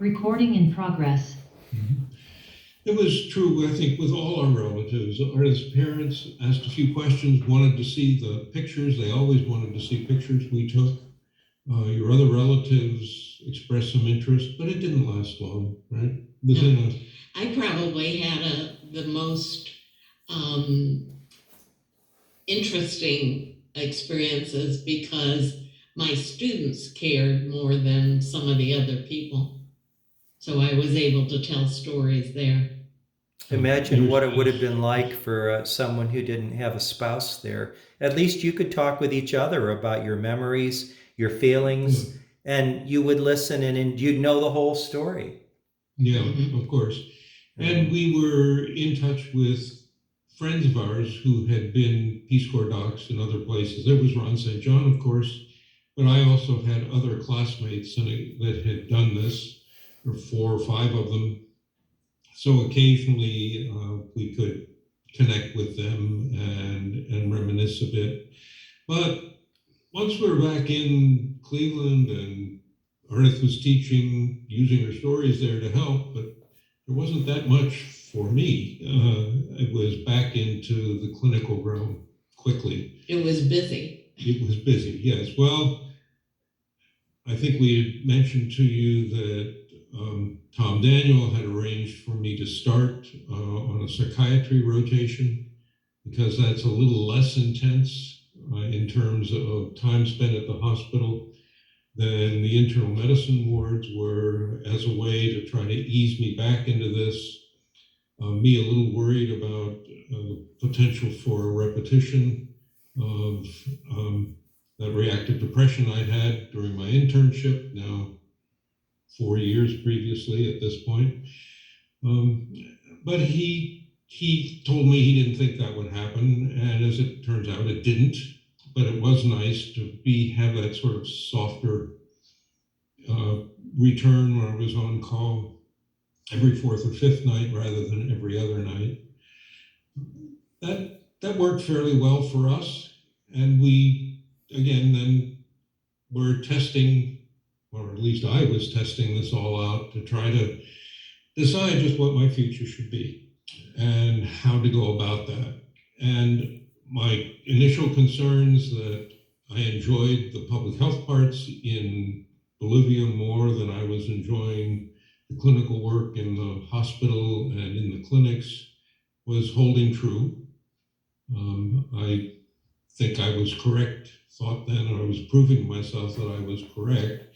Recording in progress. It was true, I think, with all our relatives. Ardith's parents asked a few questions, wanted to see the pictures. They always wanted to see pictures we took. Your other relatives expressed some interest, but it didn't last long, right? I probably had the most interesting experiences because my students cared more than some of the other people. So I was able to tell stories there. Imagine what it would have been like for someone who didn't have a spouse there. At least you could talk with each other about your memories, your feelings, and you would listen and you'd know the whole story. Yeah, of course. And we were in touch with friends of ours who had been Peace Corps docs in other places. There was Ron St. John, of course, but I also had other classmates that had done this. There were 4 or 5 of them. So occasionally we could connect with them and reminisce a bit. But once we were back in Cleveland and Ardith was teaching, using her stories there to help, but there wasn't that much for me. It was back into the clinical realm quickly. It was busy. It was busy, yes. Well, I think we had mentioned to you that Tom Daniel had arranged for me to start on a psychiatry rotation because that's a little less intense in terms of time spent at the hospital than the internal medicine wards were, as a way to try to ease me back into this. Me a little worried about the potential for a repetition of that reactive depression I'd had during my internship, now 4 years previously at this point. But he told me he didn't think that would happen, and as it turns out, it didn't. But it was nice to have that sort of softer return when I was on call every 4th or 5th night rather than every other night. That worked fairly well for us, and we, again, then were testing, or at least I was testing this all out to try to decide just what my future should be and how to go about that. And my initial concerns that I enjoyed the public health parts in Bolivia more than I was enjoying the clinical work in the hospital and in the clinics was holding true. I think I was correct, thought then, I was proving myself that I was correct.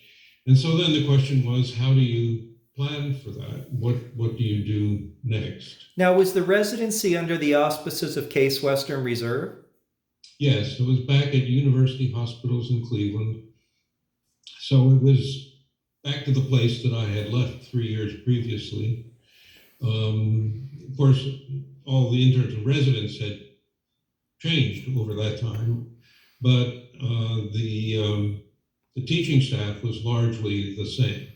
And so then the question was, how do you plan for that? What do you do next? Now, was the residency under the auspices of Case Western Reserve? Yes, it was back at University Hospitals in Cleveland. So it was back to the place that I had left 3 years previously. Of course, all the interns and residents had changed over that time, but the teaching staff was largely the same.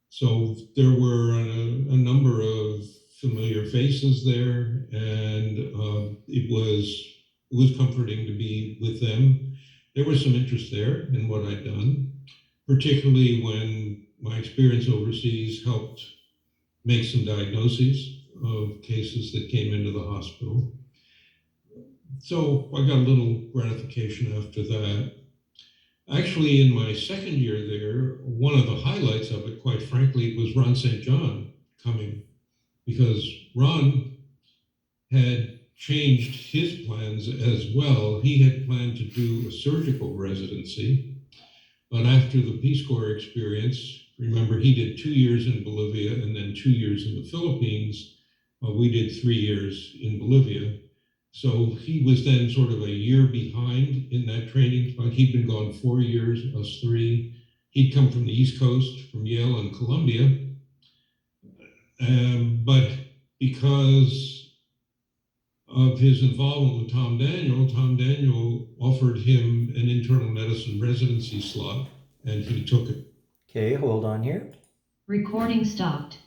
So there were a number of familiar faces there, and it was comforting to be with them. There was some interest there in what I'd done, particularly when my experience overseas helped make some diagnoses of cases that came into the hospital. So I got a little gratification after that. Actually, in my second year there, one of the highlights of it, quite frankly, was Ron St. John coming, because Ron had changed his plans as well. He had planned to do a surgical residency, but after the Peace Corps experience, remember he did 2 years in Bolivia and then 2 years in the Philippines. We did 3 years in Bolivia. So he was then sort of a year behind in that training. Like he'd been gone 4 years, us 3. He'd come from the East Coast, from Yale and Columbia. But because of his involvement with Tom Daniel offered him an internal medicine residency slot, and he took it. Okay, hold on here. Recording stopped.